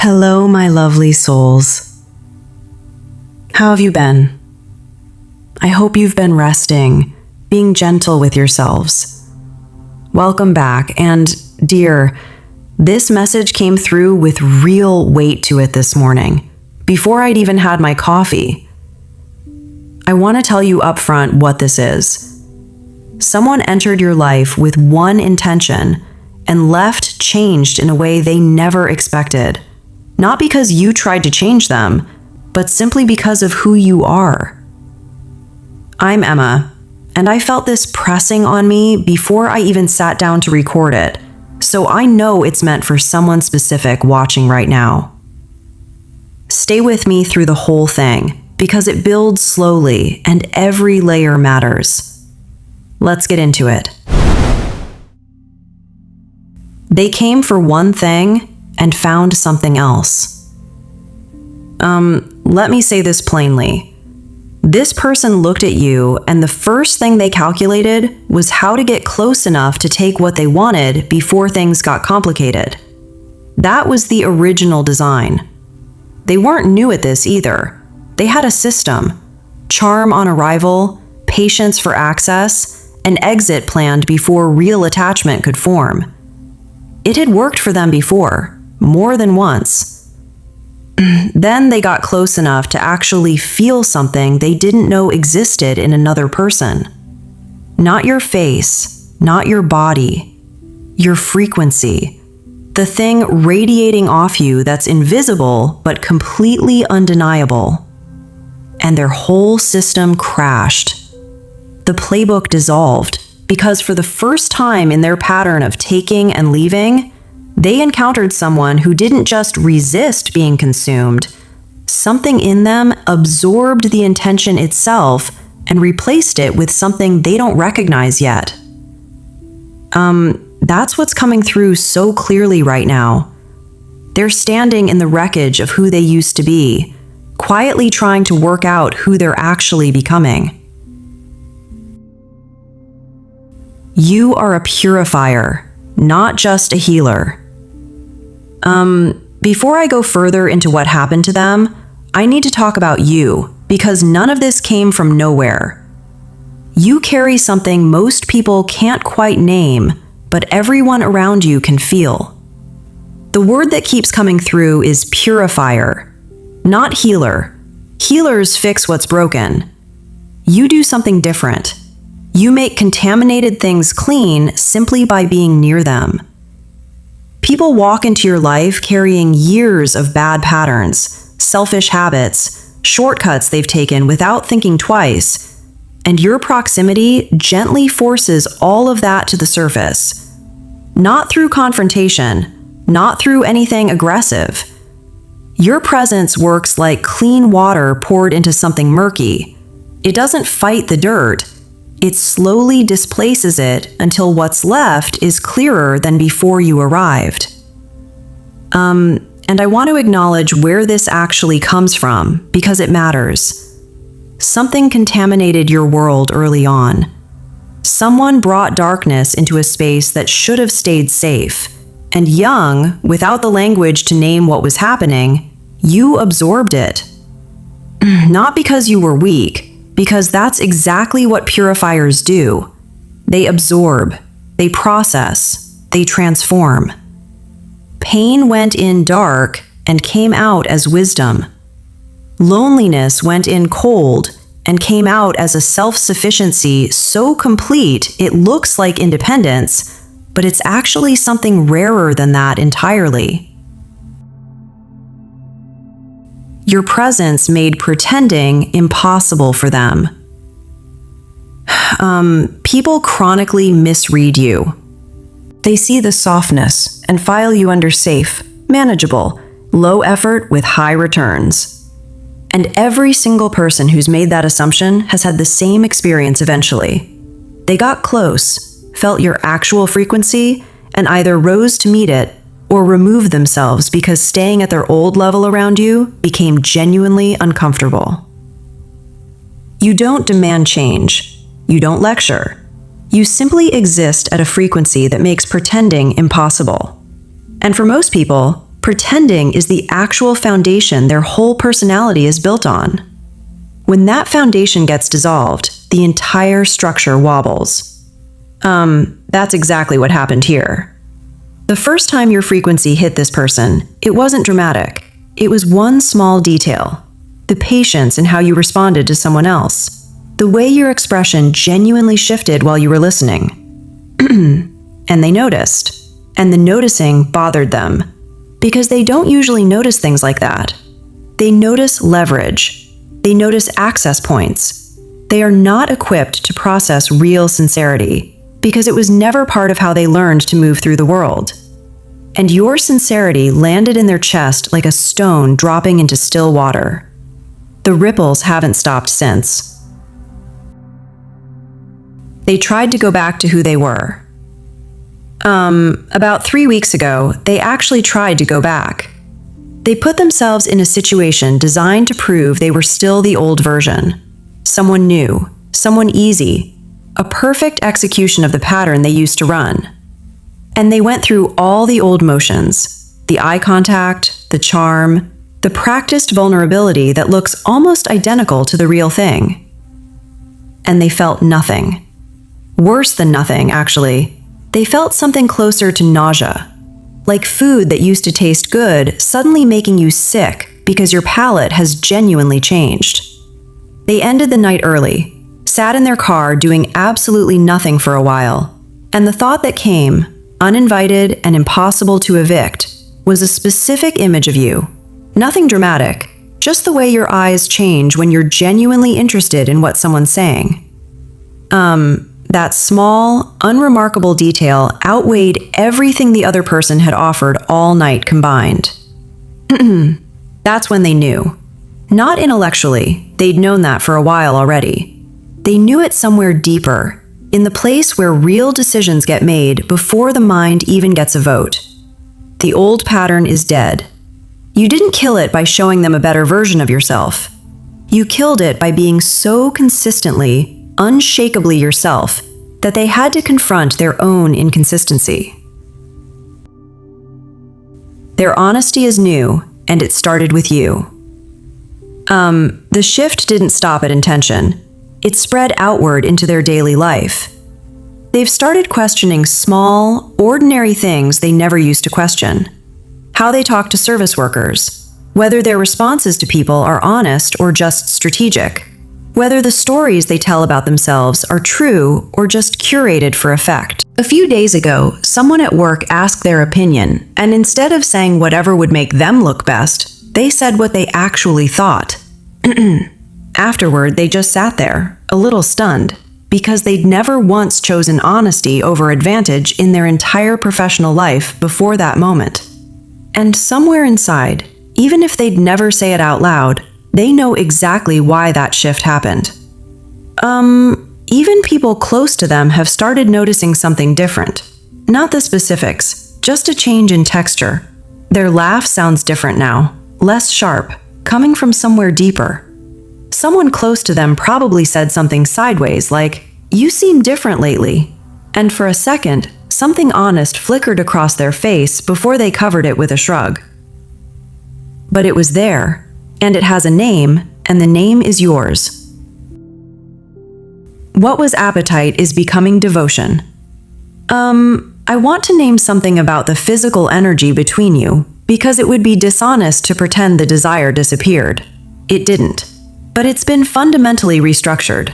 Hello, my lovely souls. How have you been? I hope you've been resting, being gentle with yourselves. Welcome back, and dear, this message came through with real weight to it this morning, before I'd even had my coffee. I want to tell you up front what this is. Someone entered your life with one intention and left changed in a way they never expected. Not because you tried to change them, but simply because of who you are. I'm Emma, and I felt this pressing on me before I even sat down to record it, so I know it's meant for someone specific watching right now. Stay with me through the whole thing, because it builds slowly and every layer matters. Let's get into it. They came for one thing and found something else. Let me say this plainly. This person looked at you, and the first thing they calculated was how to get close enough to take what they wanted before things got complicated. That was the original design. They weren't new at this either. They had a system: charm on arrival, patience for access, an exit planned before real attachment could form. It had worked for them before. More than once. Then they got close enough to actually feel something they didn't know existed in another person. Not your face, not your body, your frequency, the thing radiating off you that's invisible but completely undeniable. And their whole system crashed. The playbook dissolved because for the first time in their pattern of taking and leaving, they encountered someone who didn't just resist being consumed. Something in them absorbed the intention itself and replaced it with something they don't recognize yet. That's what's coming through so clearly right now. They're standing in the wreckage of who they used to be, quietly trying to work out who they're actually becoming. You are a purifier, not just a healer. Before I go further into what happened to them, I need to talk about you, because none of this came from nowhere. You carry something most people can't quite name, but everyone around you can feel. The word that keeps coming through is purifier, not healer. Healers fix what's broken. You do something different. You make contaminated things clean simply by being near them. People walk into your life carrying years of bad patterns, selfish habits, shortcuts they've taken without thinking twice, and your proximity gently forces all of that to the surface. Not through confrontation, not through anything aggressive. Your presence works like clean water poured into something murky. It doesn't fight the dirt. It slowly displaces it until what's left is clearer than before you arrived. And I want to acknowledge where this actually comes from, because it matters. Something contaminated your world early on. Someone brought darkness into a space that should have stayed safe. And young, without the language to name what was happening, you absorbed it. Not because you were weak, because that's exactly what purifiers do. They absorb, they process, they transform. Pain went in dark and came out as wisdom. Loneliness went in cold and came out as a self-sufficiency so complete it looks like independence, but it's actually something rarer than that entirely. Your presence made pretending impossible for them. People chronically misread you. They see the softness and file you under safe, manageable, low effort with high returns. And every single person who's made that assumption has had the same experience eventually. They got close, felt your actual frequency, and either rose to meet it or removed themselves because staying at their old level around you became genuinely uncomfortable. You don't demand change. You don't lecture. You simply exist at a frequency that makes pretending impossible. And for most people, Pretending is the actual foundation their whole personality is built on. When that foundation gets dissolved, the entire structure wobbles. That's exactly what happened here. The first time your frequency hit this person, it wasn't dramatic. It was one small detail. The patience in how you responded to someone else. The way your expression genuinely shifted while you were listening. And they noticed. And the noticing bothered them. Because they don't usually notice things like that. They notice leverage. They notice access points. They are not equipped to process real sincerity, because it was never part of how they learned to move through the world. And your sincerity landed in their chest like a stone dropping into still water. The ripples haven't stopped since. They tried to go back to who they were. About 3 weeks ago, they actually tried to go back. They put themselves in a situation designed to prove they were still the old version. Someone new, someone easy, a perfect execution of the pattern they used to run. And they went through all the old motions, the eye contact, the charm, the practiced vulnerability that looks almost identical to the real thing. And they felt nothing. Worse than nothing, actually. They felt something closer to nausea. Like food that used to taste good suddenly making you sick because your palate has genuinely changed. They ended the night early, sat in their car doing absolutely nothing for a while, and the thought that came, uninvited and impossible to evict, was a specific image of you. Nothing dramatic, just the way your eyes change when you're genuinely interested in what someone's saying. That small, unremarkable detail outweighed everything the other person had offered all night combined. That's when they knew. Not intellectually, they'd known that for a while already. They knew it somewhere deeper, in the place where real decisions get made before the mind even gets a vote. The old pattern is dead. You didn't kill it by showing them a better version of yourself. You killed it by being so consistently, unshakably yourself that they had to confront their own inconsistency. Their honesty is new, and it started with you. The shift didn't stop at intention. It spread outward into their daily life. They've started questioning small, ordinary things they never used to question. How they talk to service workers, whether their responses to people are honest or just strategic, whether the stories they tell about themselves are true or just curated for effect. A few days ago, someone at work asked their opinion, and instead of saying whatever would make them look best, they said what they actually thought. Afterward, they just sat there, a little stunned, because they'd never once chosen honesty over advantage in their entire professional life before that moment. And somewhere inside, even if they'd never say it out loud, they know exactly why that shift happened. Even people close to them have started noticing something different. Not the specifics, just a change in texture. Their laugh sounds different now, less sharp, coming from somewhere deeper. Someone close to them probably said something sideways like, "You seem different lately." And for a second, something honest flickered across their face before they covered it with a shrug. But it was there. And it has a name, and the name is yours. What was appetite is becoming devotion. I want to name something about the physical energy between you, because it would be dishonest to pretend the desire disappeared. It didn't. But it's been fundamentally restructured.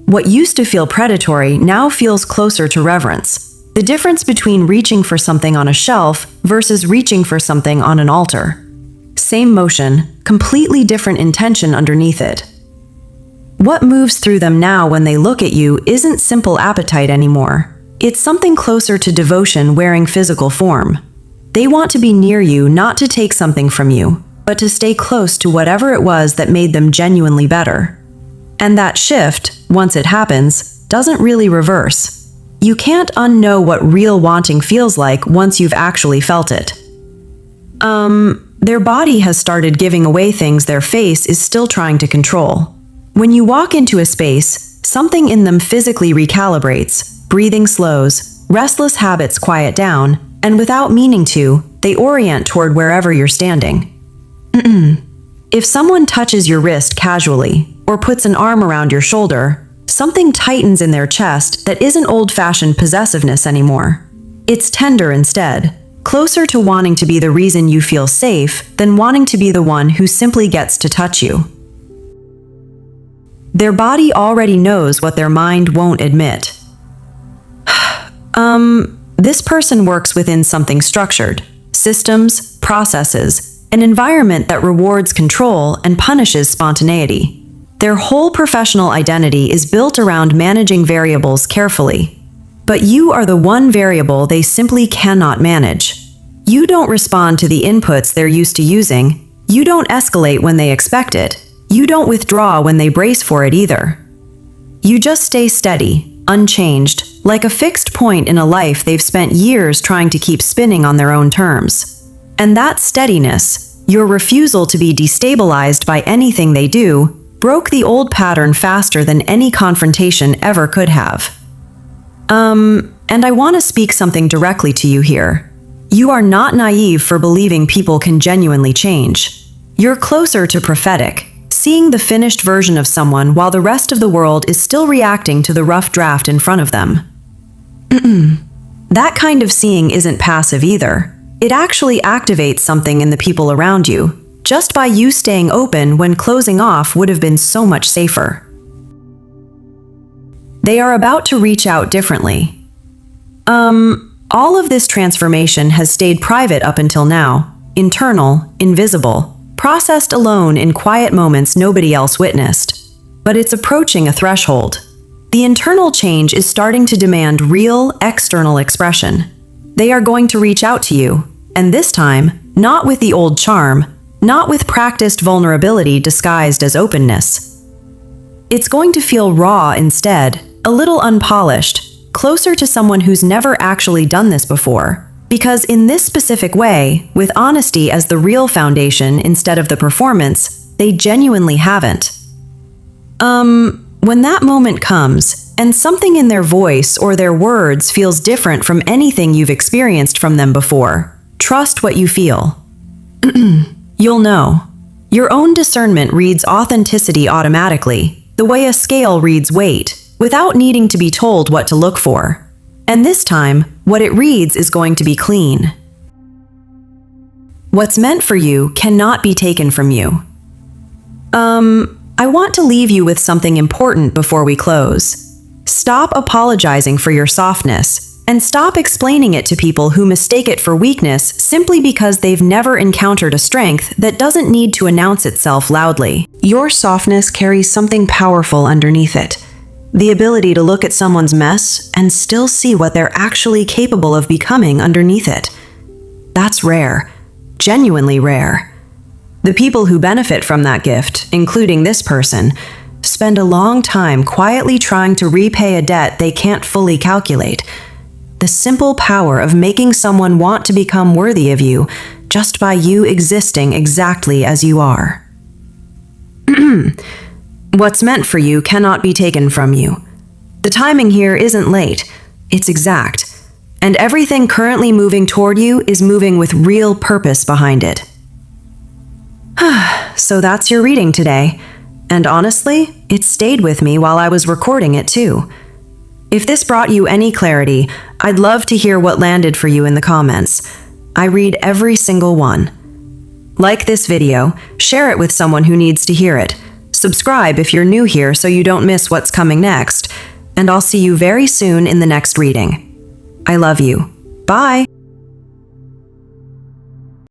What used to feel predatory now feels closer to reverence. The difference between reaching for something on a shelf versus reaching for something on an altar. Same motion, completely different intention underneath it. What moves through them now when they look at you isn't simple appetite anymore. It's something closer to devotion wearing physical form. They want to be near you not to take something from you, but to stay close to whatever it was that made them genuinely better. And that shift, once it happens, doesn't really reverse. You can't unknow what real wanting feels like once you've actually felt it. Their body has started giving away things their face is still trying to control. When you walk into a space, something in them physically recalibrates, breathing slows, restless habits quiet down, and without meaning to, they orient toward wherever you're standing. If someone touches your wrist casually, or puts an arm around your shoulder, something tightens in their chest that isn't old-fashioned possessiveness anymore. It's tender instead, closer to wanting to be the reason you feel safe than wanting to be the one who simply gets to touch you. Their body already knows what their mind won't admit. This person works within something structured, systems, processes, an environment that rewards control and punishes spontaneity. Their whole professional identity is built around managing variables carefully. But you are the one variable they simply cannot manage. You don't respond to the inputs they're used to using. You don't escalate when they expect it. You don't withdraw when they brace for it either. You just stay steady, unchanged, like a fixed point in a life they've spent years trying to keep spinning on their own terms. And that steadiness, your refusal to be destabilized by anything they do, broke the old pattern faster than any confrontation ever could have. And I want to speak something directly to you here. You are not naive for believing people can genuinely change. You're closer to prophetic, seeing the finished version of someone while the rest of the world is still reacting to the rough draft in front of them. That kind of seeing isn't passive either. It actually activates something in the people around you, just by you staying open when closing off would have been so much safer. They are about to reach out differently. All of this transformation has stayed private up until now, internal, invisible, processed alone in quiet moments nobody else witnessed. But it's approaching a threshold. The internal change is starting to demand real, external expression. They are going to reach out to you, and this time, not with the old charm, not with practiced vulnerability disguised as openness. It's going to feel raw instead, a little unpolished, closer to someone who's never actually done this before. Because in this specific way, with honesty as the real foundation instead of the performance, they genuinely haven't. When that moment comes, and something in their voice or their words feels different from anything you've experienced from them before, trust what you feel. You'll know. Your own discernment reads authenticity automatically, the way a scale reads weight, without needing to be told what to look for. And this time, what it reads is going to be clean. What's meant for you cannot be taken from you. I want to leave you with something important before we close. Stop apologizing for your softness, and stop explaining it to people who mistake it for weakness simply because they've never encountered a strength that doesn't need to announce itself loudly. Your softness carries something powerful underneath it. The ability to look at someone's mess and still see what they're actually capable of becoming underneath it. That's rare, genuinely rare. The people who benefit from that gift, including this person, spend a long time quietly trying to repay a debt they can't fully calculate. The simple power of making someone want to become worthy of you just by you existing exactly as you are. What's meant for you cannot be taken from you. The timing here isn't late, it's exact. And everything currently moving toward you is moving with real purpose behind it. So that's your reading today. And honestly, it stayed with me while I was recording it too. If this brought you any clarity, I'd love to hear what landed for you in the comments. I read every single one. Like this video, share it with someone who needs to hear it. Subscribe if you're new here so you don't miss what's coming next. And I'll see you very soon in the next reading. I love you. Bye!